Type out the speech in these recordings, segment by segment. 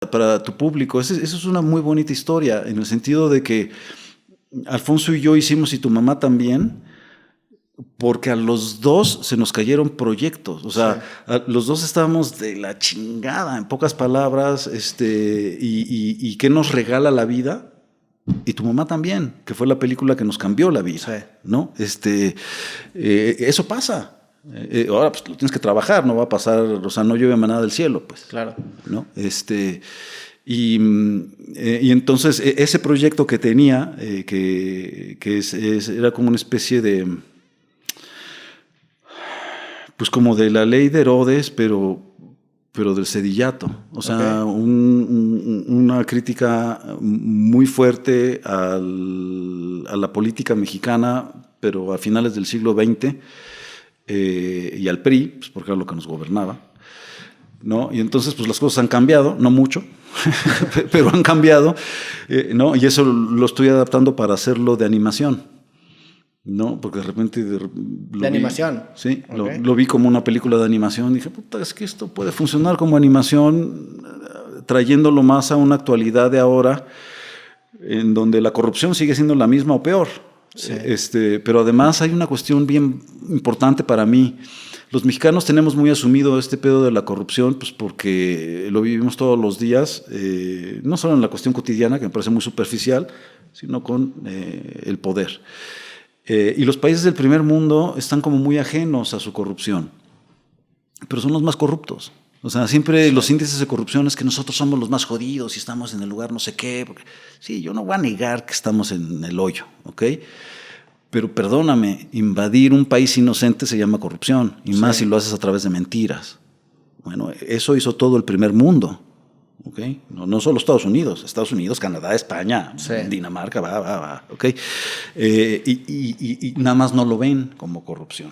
para tu público. Esa es una muy bonita historia, en el sentido de que Alfonso y yo hicimos, y tu mamá también, porque a los dos se nos cayeron proyectos. O sea, los dos estábamos de la chingada, en pocas palabras, y ¿qué nos regala la vida? Y tu mamá también, que fue la película que nos cambió la vida, ¿no? Eso pasa. Ahora pues lo tienes que trabajar, no va a pasar, o sea, no llueve manada del cielo, pues. Claro. ¿No? Y entonces ese proyecto que tenía, era como una especie de, pues como de la ley de Herodes, pero del sedillato. O sea, una crítica muy fuerte a la política mexicana, pero a finales del siglo XX, y al PRI, pues porque era lo que nos gobernaba, ¿no? Y entonces pues las cosas han cambiado, no mucho, pero han cambiado, ¿no? Y eso lo estoy adaptando para hacerlo de animación, ¿no? Porque de repente... ¿De animación? Sí, lo vi como una película de animación. Dije, puta, es que esto puede funcionar como animación, trayéndolo más a una actualidad de ahora, en donde la corrupción sigue siendo la misma o peor. Sí. Pero además hay una cuestión bien importante para mí. Los mexicanos tenemos muy asumido este pedo de la corrupción, pues porque lo vivimos todos los días, no solo en la cuestión cotidiana, que me parece muy superficial, sino con el poder. Y los países del primer mundo están como muy ajenos a su corrupción, pero son los más corruptos. O sea, siempre los índices de corrupción es que nosotros somos los más jodidos y estamos en el lugar no sé qué. Porque, sí, yo no voy a negar que estamos en el hoyo, ¿ok? Pero perdóname, invadir un país inocente se llama corrupción, y más si lo haces a través de mentiras. Bueno, eso hizo todo el primer mundo, ¿ok? No solo Estados Unidos, Canadá, España, Dinamarca, va, ¿ok? Y nada más no lo ven como corrupción.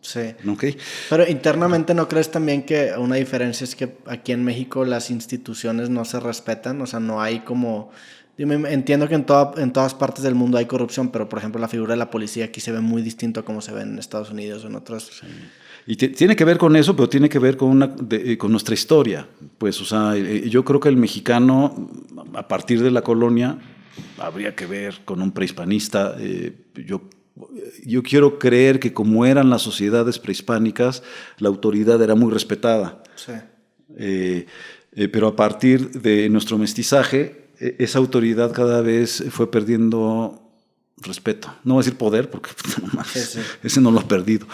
Sí. Okay. Pero internamente, ¿no crees también que una diferencia es que aquí en México las instituciones no se respetan? O sea, no hay como... Yo entiendo que en todas partes del mundo hay corrupción, pero por ejemplo la figura de la policía aquí se ve muy distinto a como se ve en Estados Unidos o en otros... Sí. Y tiene que ver con eso, pero tiene que ver con nuestra historia. Pues, o sea, yo creo que el mexicano, a partir de la colonia, habría que ver con un prehispanista. Yo quiero creer que como eran las sociedades prehispánicas, la autoridad era muy respetada. Sí. Pero a partir de nuestro mestizaje, esa autoridad cada vez fue perdiendo respeto. No voy a decir poder, porque ese no lo ha perdido.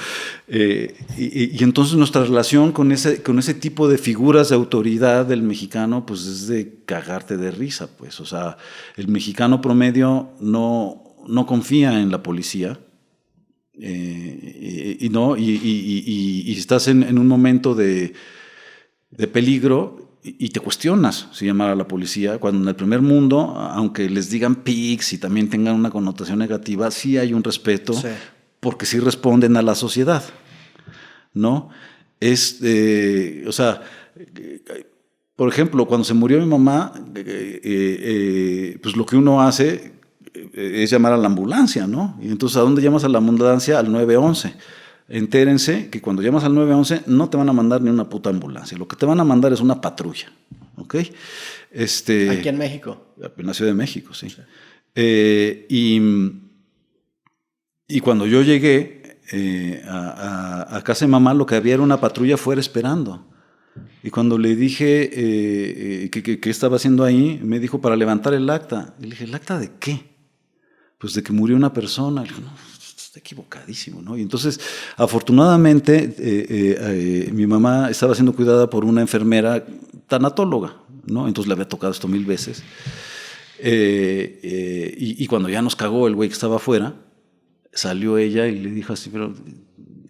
Y entonces nuestra relación con ese tipo de figuras de autoridad del mexicano, pues es de cagarte de risa, pues. O sea, el mexicano promedio no confía en la policía, y estás en un momento de peligro y te cuestionas si llamar a la policía, cuando en el primer mundo, aunque les digan pigs y también tengan una connotación negativa, sí hay un respeto, porque sí responden a la sociedad, ¿no? O sea, por ejemplo, cuando se murió mi mamá, pues lo que uno hace es llamar a la ambulancia, ¿no? Y entonces, ¿a dónde llamas a la ambulancia? Al 911. Entérense que cuando llamas al 911 no te van a mandar ni una puta ambulancia. Lo que te van a mandar es una patrulla, ¿ok? ¿Aquí en México? En la Ciudad de México, sí. Y cuando yo llegué a casa de mamá, lo que había era una patrulla fuera esperando. Y cuando le dije qué estaba haciendo ahí, me dijo para levantar el acta. Y le dije, ¿el acta de qué? Pues de que murió una persona. Le dije, no, está equivocadísimo, ¿no? Y entonces, afortunadamente, mi mamá estaba siendo cuidada por una enfermera tanatóloga, ¿no? Entonces le había tocado esto 1000 veces. Y cuando ya nos cagó el güey que estaba afuera, salió ella y le dijo así, pero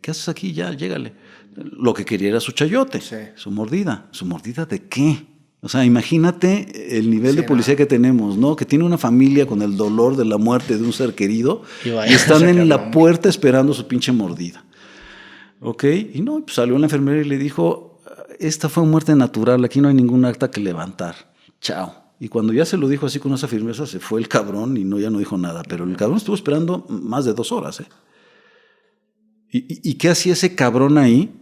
¿qué haces aquí? Ya, llégale. Lo que quería era su chayote, su mordida. ¿Su mordida de qué? O sea, imagínate el nivel de policía que tenemos, ¿no? Que tiene una familia con el dolor de la muerte de un ser querido y están en la puerta esperando su pinche mordida. ¿Ok? Y no, pues salió la enfermera y le dijo, esta fue muerte natural, aquí no hay ningún acta que levantar. Chao. Y cuando ya se lo dijo así con esa firmeza, se fue el cabrón y ya no dijo nada. Pero el cabrón estuvo esperando más de 2 horas, ¿eh? ¿Y qué hacía ese cabrón ahí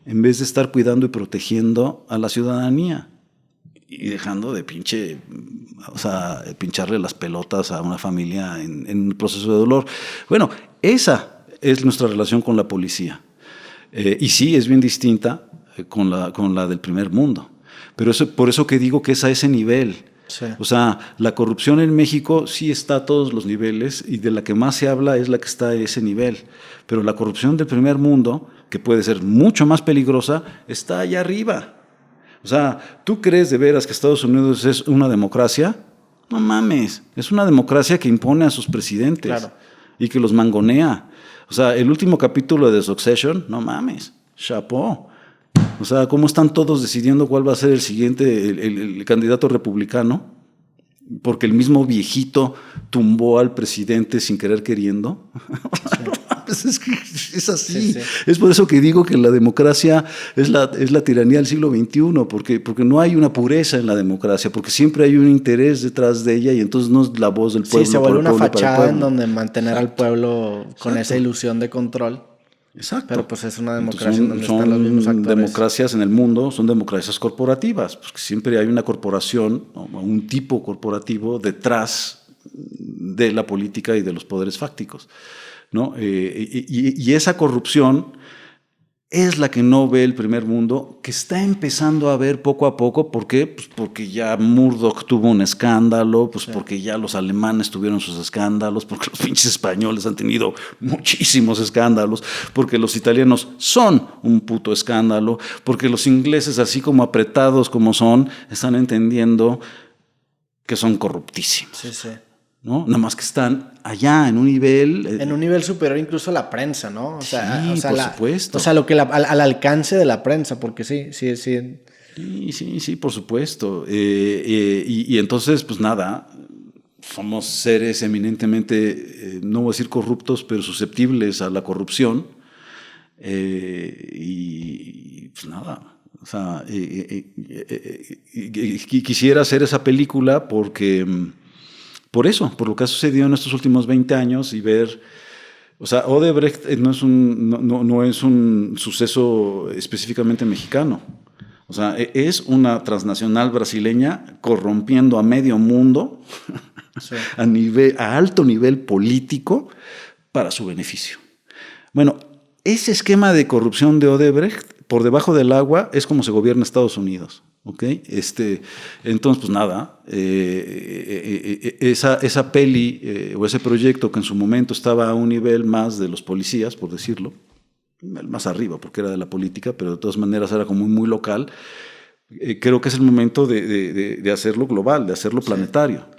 en vez de estar cuidando y protegiendo a la ciudadanía? y dejando de pincharle las pelotas a una familia en un proceso de dolor. Bueno, esa es nuestra relación con la policía. Y sí, es bien distinta con la del primer mundo. Pero por eso que digo que es a ese nivel. Sí. O sea, la corrupción en México sí está a todos los niveles y de la que más se habla es la que está a ese nivel. Pero la corrupción del primer mundo, que puede ser mucho más peligrosa, está allá arriba. O sea, ¿tú crees de veras que Estados Unidos es una democracia? No mames, es una democracia que impone a sus presidentes. Claro. Y que los mangonea. O sea, el último capítulo de Succession, no mames, chapó. O sea, ¿cómo están todos decidiendo cuál va a ser el siguiente, el candidato republicano? Porque el mismo viejito tumbó al presidente sin querer queriendo. Sí. Es que es así. Sí. Es por eso que digo que la democracia es la tiranía del siglo XXI, porque no hay una pureza en la democracia, porque siempre hay un interés detrás de ella y entonces no es la voz del pueblo. Sí, se vuelve una fachada en donde mantener al pueblo con esa ilusión de control. Exacto. Pero pues es una democracia en donde están los mismos actores. Democracias en el mundo son democracias corporativas, porque siempre hay una corporación o un tipo corporativo detrás de la política y de los poderes fácticos, ¿no? Y esa corrupción es la que no ve el primer mundo, que está empezando a ver poco a poco. ¿Por qué? Pues porque ya Murdoch tuvo un escándalo, pues sí. Porque ya los alemanes tuvieron sus escándalos, porque los pinches españoles han tenido muchísimos escándalos, porque los italianos son un puto escándalo, porque los ingleses, así como apretados como son, están entendiendo que son corruptísimos. Sí, sí. ¿No? Nada más que están allá en un nivel... En un nivel superior incluso a la prensa, ¿no? Sí, por supuesto. O sea, lo que al alcance de la prensa, porque sí. Sí, por supuesto. Y entonces, pues nada, somos seres eminentemente, no voy a decir corruptos, pero susceptibles a la corrupción. Y pues nada... O sea, quisiera hacer esa película porque... Por eso, por lo que ha sucedido en estos últimos 20 años y ver... O sea, Odebrecht no es un suceso específicamente mexicano. O sea, es una transnacional brasileña corrompiendo a medio mundo sí. a alto nivel político para su beneficio. Bueno, ese esquema de corrupción de Odebrecht, por debajo del agua, es como se gobierna Estados Unidos. ¿Okay? Entonces, pues nada, esa peli o ese proyecto que en su momento estaba a un nivel más de los policías, por decirlo, más arriba porque era de la política, pero de todas maneras era como muy local, creo que es el momento de hacerlo global, de hacerlo planetario.